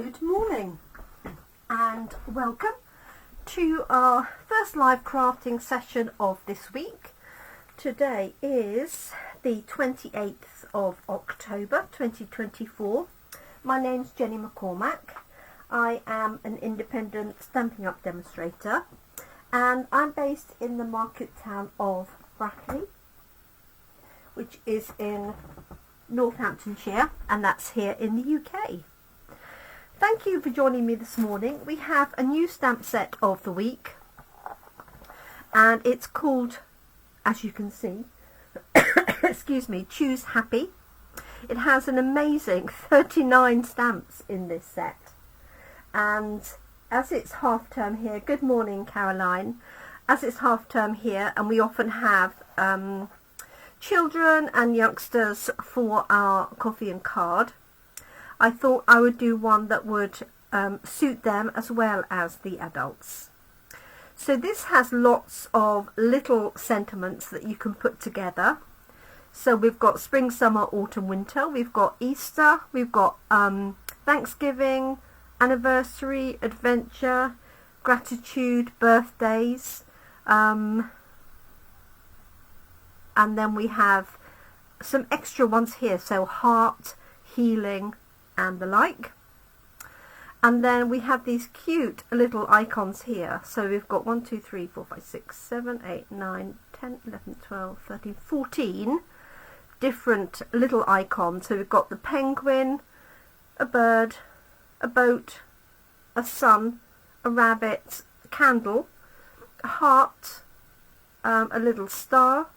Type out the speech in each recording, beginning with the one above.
Good morning and welcome to our first live crafting session of this week. Today is the 28th of October 2024. My name's Jenny McCormac. I am an independent Stampin' Up demonstrator and I'm based in the market town of Brackley, which is in Northamptonshire, and that's here in the UK. Thank you for joining me this morning. We have a new stamp set of the week and it's called, as you can see, excuse me, Choose Happy. It has an amazing 39 stamps in this set, and as it's half term here, good morning Caroline, as it's half term here and we often have children and youngsters for our coffee and card, I thought I would do one that would suit them as well as the adults. So this has lots of little sentiments that you can put together. So we've got spring, summer, autumn, winter, we've got Easter, we've got Thanksgiving, anniversary, adventure, gratitude, birthdays, and then we have some extra ones here, so heart, healing and the like. And then we have these cute little icons here. So we've got 1, 2, 3, 4, 5, 6, 7, 8, 9, 10, 11, 12, 13, 14 different little icons. So we've got the penguin, a bird, a boat, a sun, a rabbit, a candle, a heart, a little star,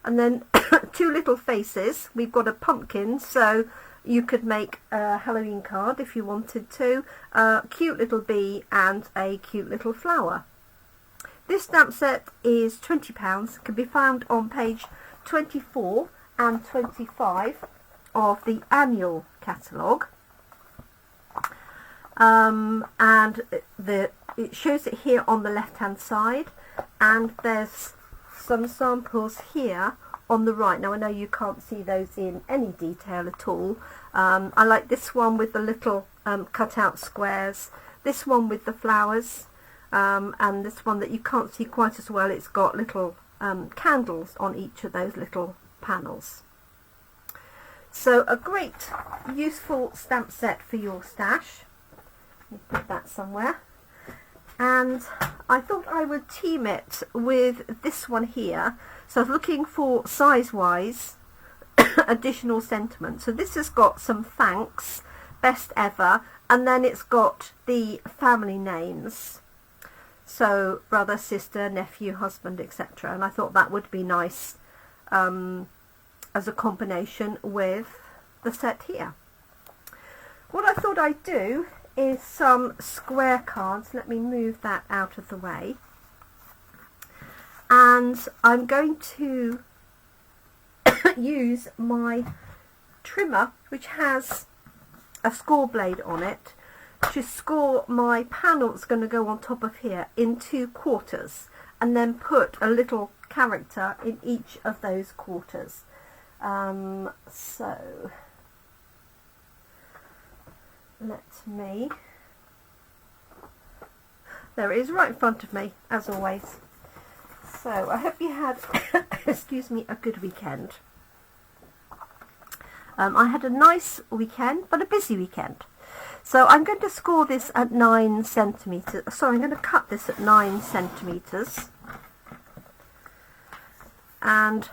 and then two little faces. We've got a pumpkin, so you could make a Halloween card if you wanted to, a cute little bee and a cute little flower. This stamp set is £20, can be found on page 24 and 25 of the annual catalogue. And it shows it here on the left hand side, and there's some samples here on the right. Now I know you can't see those in any detail at all. I like this one with the little cut out squares, this one with the flowers, and this one that you can't see quite as well. It's got little candles on each of those little panels. So a great useful stamp set for your stash. Let me put that somewhere. And I thought I would team it with this one here. So I was looking for size-wise additional sentiment. So this has got some thanks, best ever, and then it's got the family names. So brother, sister, nephew, husband, etc. And I thought that would be nice as a combination with the set here. What I thought I'd do is some square cards. Let me move that out of the way. And I'm going to use my trimmer, which has a score blade on it, to score my panel that's going to go on top of here into quarters, and then put a little character in each of those quarters. So let me, there it is right in front of me as always. So I hope you had excuse me, a good weekend. I had a nice weekend but a busy weekend. So I'm going to score this at 9 centimeters. Sorry, I'm going to cut this at 9 centimeters and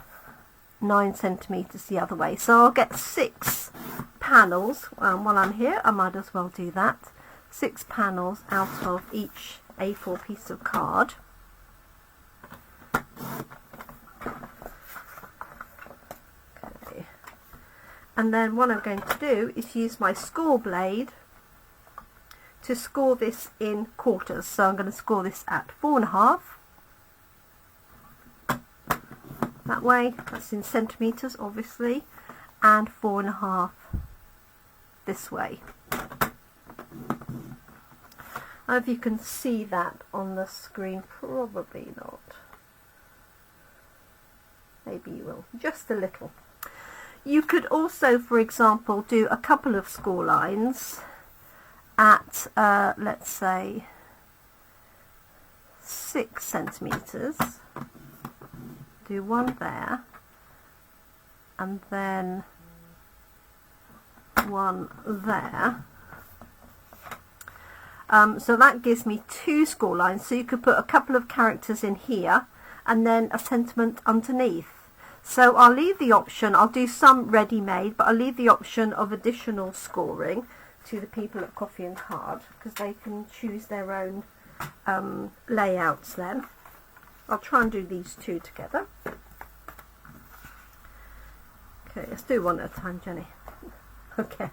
9 centimeters the other way. So I'll get 6 panels. While I'm here, I might as well do that. 6 panels out of each A4 piece of card. Okay. And then what I'm going to do is use my score blade to score this in quarters. So I'm going to score this at 4.5. That way, that's in centimeters obviously, and 4.5 this way. I don't know if you can see that on the screen, probably not. Maybe you will, just a little. You could also, for example, do a couple of score lines at let's say 6 centimeters. Do one there, and then one there. So that gives me 2 score lines, so you could put a couple of characters in here and then a sentiment underneath. So I'll leave the option, I'll do some ready-made, but I'll leave the option of additional scoring to the people at Coffee and Card, because they can choose their own layouts then. I'll try and do these 2 together. Okay, let's do one at a time, Jenny. Okay,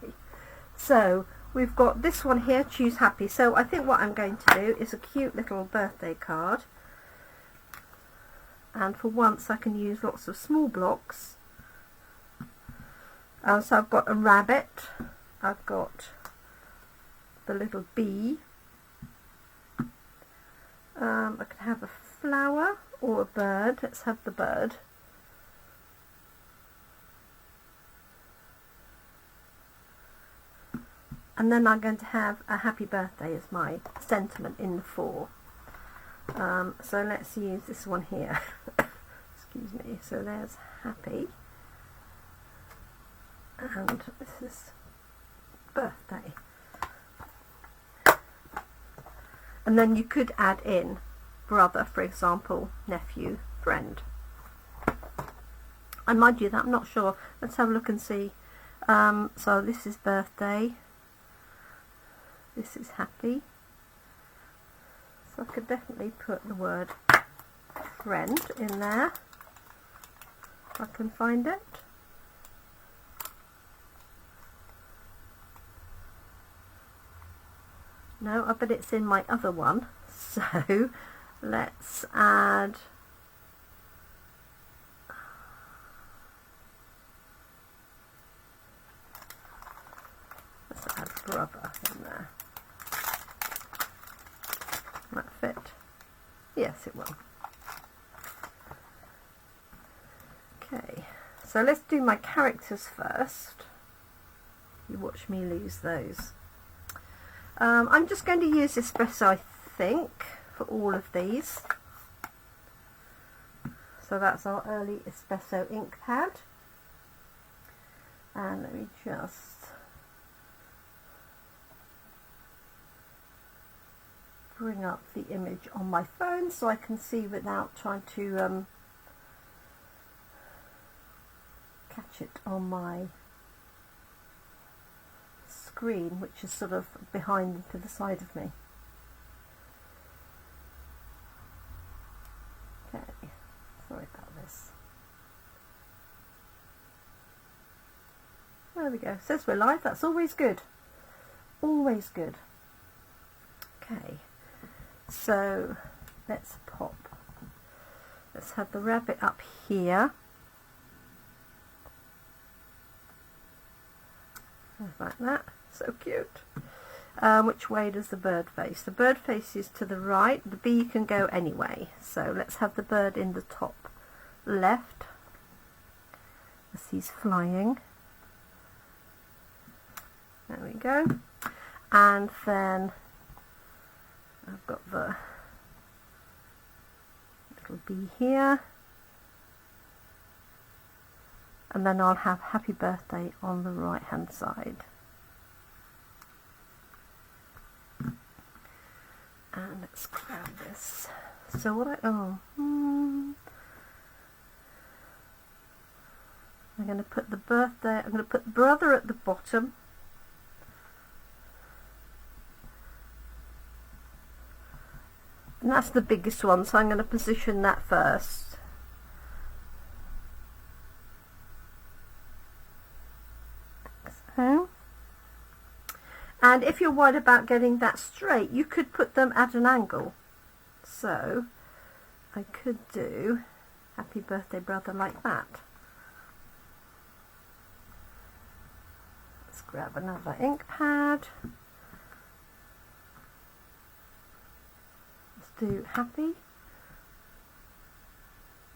so we've got this one here, choose happy. So I think what I'm going to do is a cute little birthday card. And for once I can use lots of small blocks. So I've got a rabbit, I've got the little bee, I could have a flower or a bird. Let's have the bird. And then I'm going to have a happy birthday as my sentiment in the 4. So let's use this one here. Excuse me. So there's happy, and this is birthday. And then you could add in brother, for example, nephew, friend. I might do that, I'm not sure. Let's have a look and see. So this is birthday, this is happy. So I could definitely put the word friend in there, if I can find it. No, I bet it's in my other one. So let's add brother in there. Will that fit? Yes, it will. Okay, so let's do my characters first. You watch me lose those. I'm just going to use espresso, I think, for all of these. So that's our early espresso ink pad. And let me just bring up the image on my phone so I can see without trying to catch it on my screen, which is sort of behind to the side of me. Okay, sorry about this. There we go. Says we're live. That's always good. Always good. Okay, so let's pop. Let's have the rabbit up here. Like that. So cute. Which way does the bird face? The bird faces to the right. The bee can go anyway. So let's have the bird in the top left as he's flying. There we go. And then I've got the little bee here. And then I'll have happy birthday on the right hand side. And let's grab this. So what I'm going to put the birthday, I'm going to put brother at the bottom. And that's the biggest one, so I'm going to position that first. So. And if you're worried about getting that straight, you could put them at an angle. So I could do happy birthday brother like that. Let's grab another ink pad. Let's do happy.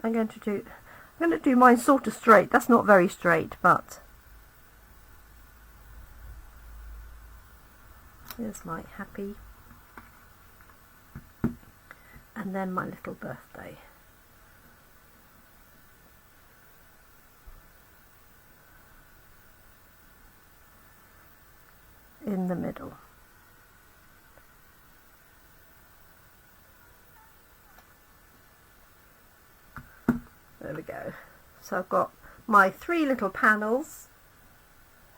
I'm going to do mine sort of straight. That's not very straight, but Here's my happy, and then my little birthday. In the middle. There we go. So I've got my 3 little panels.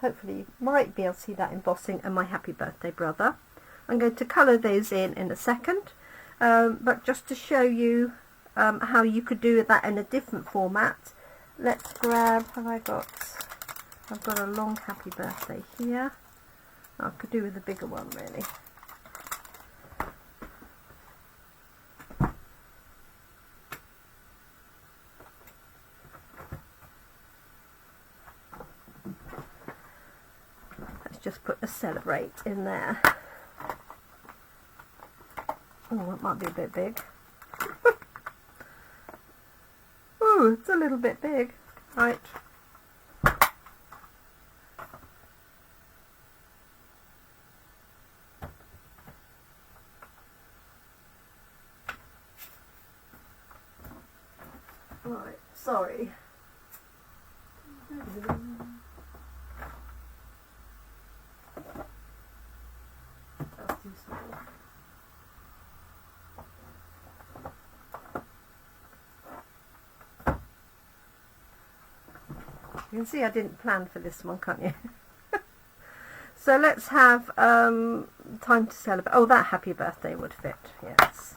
Hopefully you might be able to see that embossing, and my happy birthday brother. I'm going to colour those in a second, but just to show you how you could do that in a different format, let's grab, I've got a long happy birthday here. I could do with a bigger one really. Just put a celebrate in there. Oh, it might be a bit big. Oh, it's a little bit big. Right. Right, sorry. You can see I didn't plan for this one, can't you? So let's have time to celebrate. Oh, that happy birthday would fit, yes.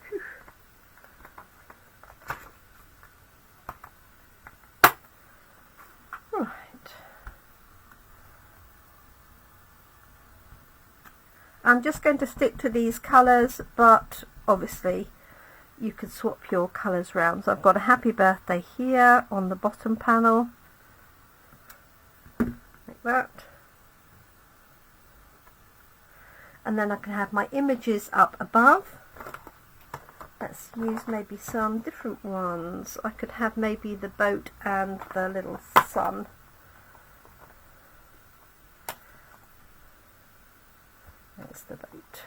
Whew. Right. I'm just going to stick to these colours, but obviously you could swap your colours round. So I've got a happy birthday here on the bottom panel, like that. And then I can have my images up above. Let's use maybe some different ones. I could have maybe the boat and the little sun. There's the boat.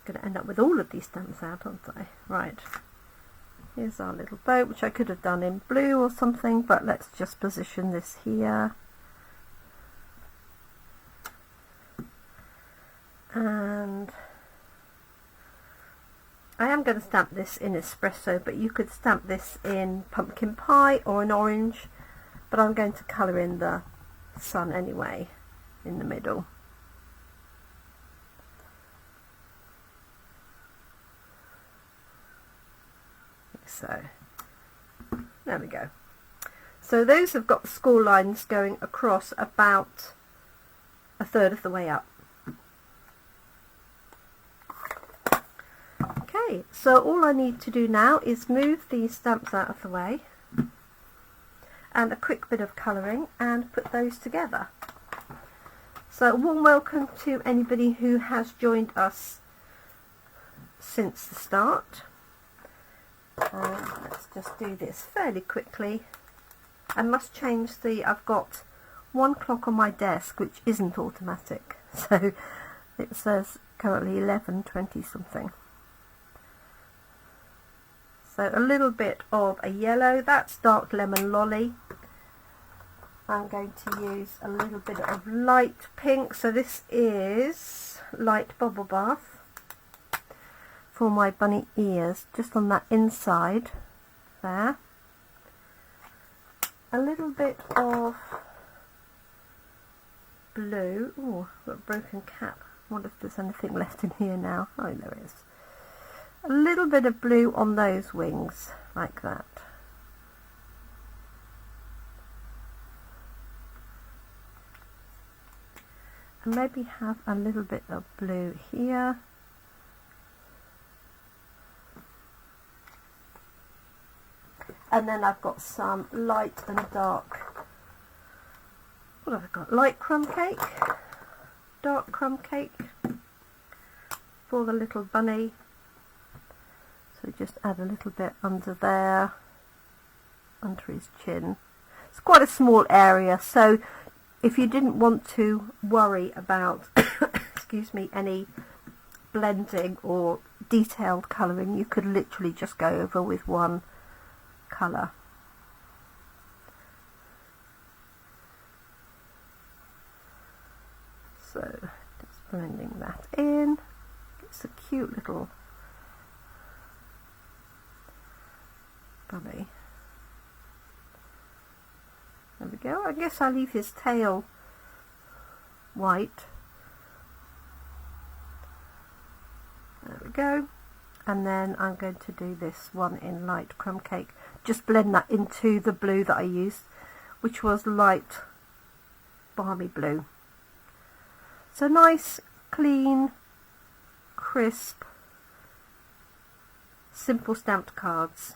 Going to end up with all of these stamps out, aren't I? Right, here's our little boat, which I could have done in blue or something, but let's just position this here. And I am going to stamp this in espresso, but you could stamp this in pumpkin pie or an orange, but I'm going to colour in the sun anyway in the middle. So there we go. So those have got the score lines going across about a third of the way up. Okay, so all I need to do now is move these stamps out of the way and a quick bit of colouring and put those together. So a warm welcome to anybody who has joined us since the start. Let's just do this fairly quickly. I must change I've got one clock on my desk which isn't automatic, so it says currently 11:20 something. So a little bit of a yellow, that's dark lemon lolly. I'm going to use a little bit of light pink, so this is light bubble bath for my bunny ears, just on that inside there. A little bit of blue. Oh, I've got a broken cap. I wonder if there's anything left in here now. Oh, there is. A little bit of blue on those wings, like that. And maybe have a little bit of blue here. And then I've got some light and dark, what have I got? Light crumb cake, dark crumb cake for the little bunny. So just add a little bit under there. under his chin. It's quite a small area, so if you didn't want to worry about excuse me, any blending or detailed colouring, you could literally just go over with one colour. So just blending that in. It's a cute little bunny. There we go. I guess I'll leave his tail white. There we go. And then I'm going to do this one in light crumb cake. Just blend that into the blue that I used, which was light balmy blue. So nice, clean, crisp, simple stamped cards.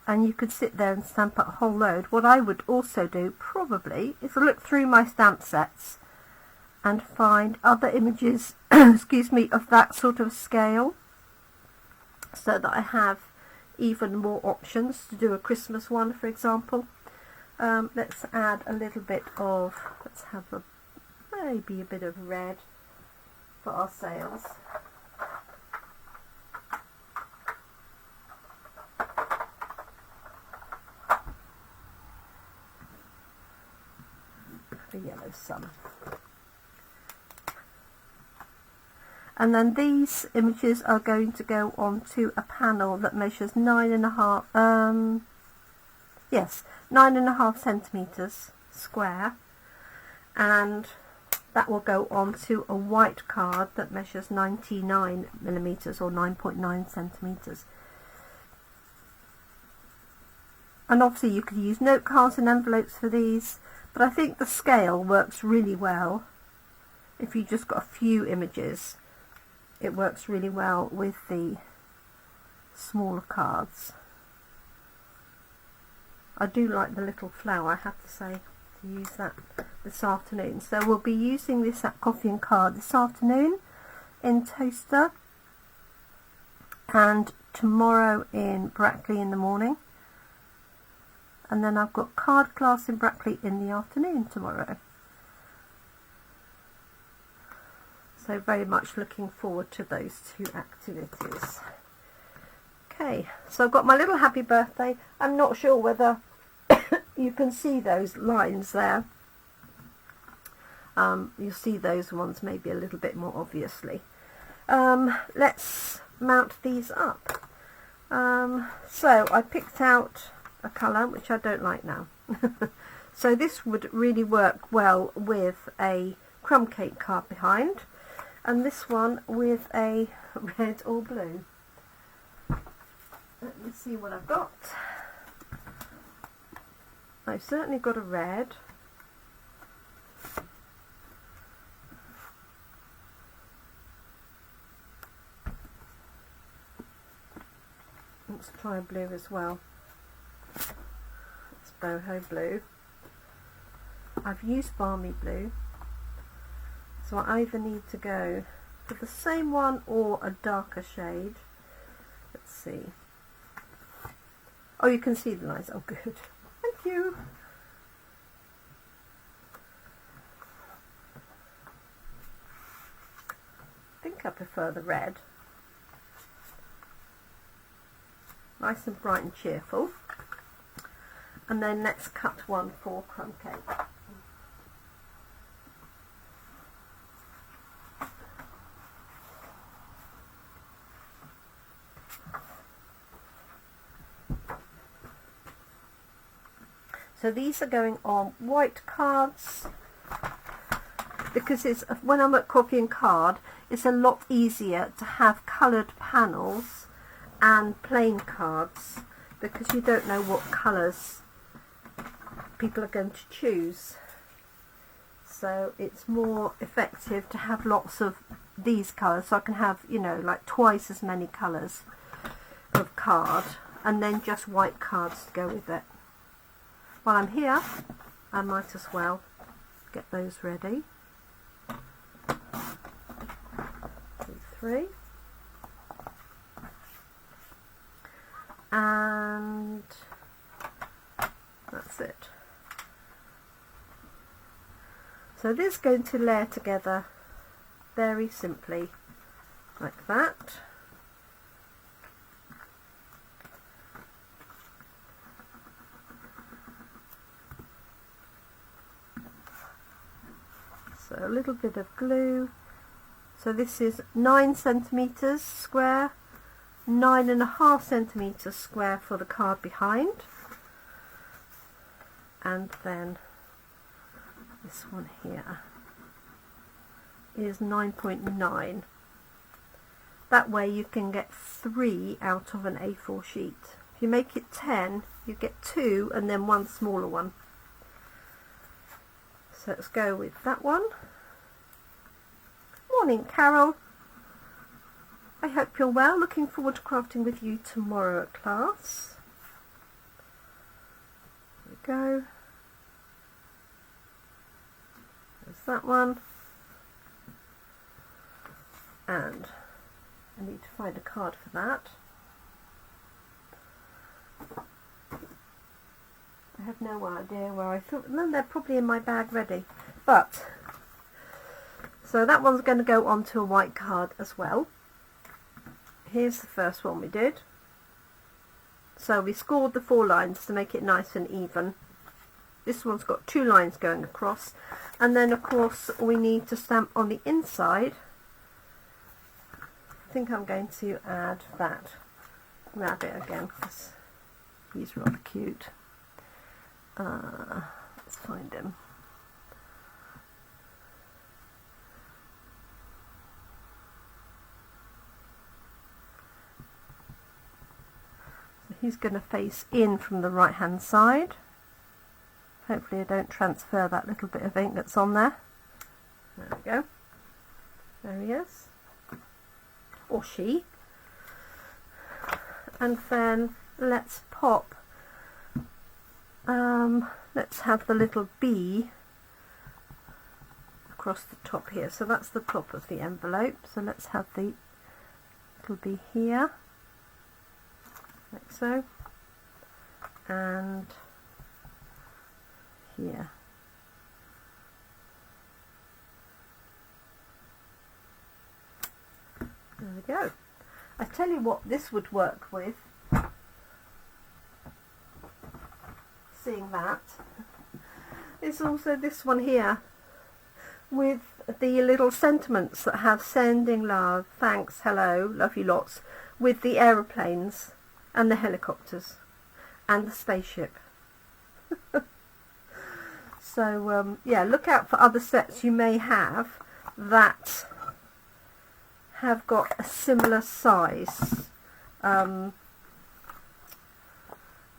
And you could sit there and stamp a whole load. What I would also do probably is look through my stamp sets and find other images excuse me, of that sort of scale, so that I have even more options to do a Christmas one, for example. Let's add a little bit of, let's have maybe a bit of red for our sails. The yellow sun. And then these images are going to go onto a panel that measures 9.5 centimeters square, and that will go onto a white card that measures 99 millimeters or 9.9 centimeters. And obviously you could use note cards and envelopes for these, but I think the scale works really well. If you just got a few images, it works really well with the smaller cards. I do like the little flower, I have to say, to use that this afternoon. So we'll be using this at Coffee and Card this afternoon in Toaster, and tomorrow in Brackley in the morning. And then I've got card class in Brackley in the afternoon tomorrow. So very much looking forward to those two activities. Okay, so I've got my little happy birthday. I'm not sure whether you can see those lines there. You'll see those ones maybe a little bit more obviously. Let's mount these up. So I picked out a colour which I don't like now. So this would really work well with a crumb cake card behind, and this one with a red or blue. Let me see what I've got. I've certainly got a red. Let's try a blue as well. It's boho blue. I've used balmy blue, so I either need to go for the same one or a darker shade. Let's see. Oh, you can see the lines. Oh, good. Thank you. I think I prefer the red. Nice and bright and cheerful. And then let's cut one for crumb cake. So these are going on white cards, because it's, when I'm at Coffee and Card, it's a lot easier to have coloured panels and plain cards, because you don't know what colours people are going to choose. So it's more effective to have lots of these colours, so I can have, you know, like twice as many colours of card, and then just white cards to go with it. While I'm here, I might as well get those ready. 2, 3. And that's it. So this is going to layer together very simply like that. So a little bit of glue. So this is 9 centimeters square, 9.5 centimeters square for the card behind, and then this one here is 9.9. That way you can get 3 out of an A4 sheet. If you make it 10, you get 2 and then 1 smaller one. So let's go with that one. Morning, Carol. I hope you're well. Looking forward to crafting with you tomorrow at class. There we go. There's that one. And I need to find a card for that. I have no idea where I thought. No, they're probably in my bag ready. But so that one's going to go onto a white card as well. Here's the first one we did. So we scored the 4 lines to make it nice and even. This one's got 2 lines going across, and then of course we need to stamp on the inside. I think I'm going to add that rabbit again because he's rather cute. Let's find him. So he's going to face in from the right hand side. Hopefully I don't transfer that little bit of ink that's on there. There we go. There he is. Or she. And then let's pop, let's have the little bee across the top here. So that's the top of the envelope. So let's have the little bee here, like so, and here. There we go. I tell you what this would work with, seeing that, is also this one here with the little sentiments that have sending love, thanks, hello, love you lots, with the aeroplanes and the helicopters and the spaceship. So yeah, look out for other sets you may have that have got a similar size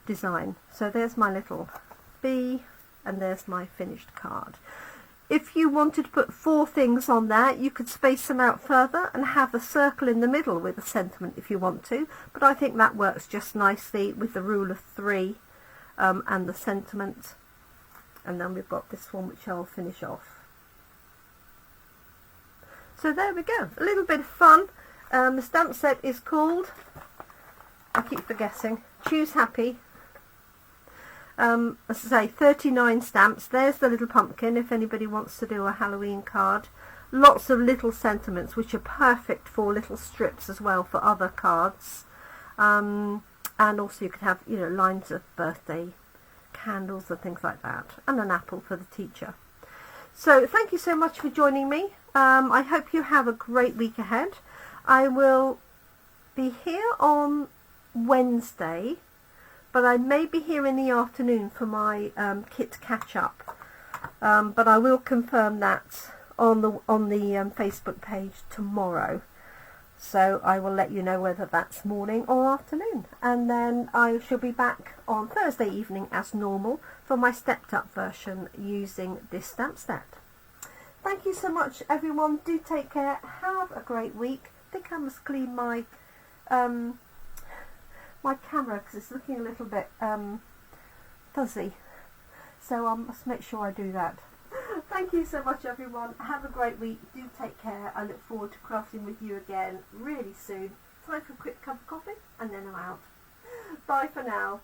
design. So there's my little bee and there's my finished card. If you wanted to put 4 things on there, you could space them out further and have a circle in the middle with a sentiment if you want to, but I think that works just nicely with the rule of 3 and the sentiment. And then we've got this one which I'll finish off. So there we go, a little bit of fun. The stamp set is called, I keep forgetting, Choose Happy. As I say, 39 stamps. There's the little pumpkin if anybody wants to do a Halloween card. Lots of little sentiments which are perfect for little strips as well for other cards. And also you could have, you know, lines of birthday candles and things like that. And an apple for the teacher. So thank you so much for joining me. I hope you have a great week ahead. I will be here on Wednesday, but I may be here in the afternoon for my kit catch up. But I will confirm that on the Facebook page tomorrow. So I will let you know whether that's morning or afternoon. And then I shall be back on Thursday evening as normal for my stepped up version using this stamp set. Thank you so much everyone. Do take care. Have a great week. I think I must clean my my camera because it's looking a little bit fuzzy. So I must make sure I do that. Thank you so much everyone. Have a great week. Do take care. I look forward to crafting with you again really soon. Time for a quick cup of coffee and then I'm out. Bye for now.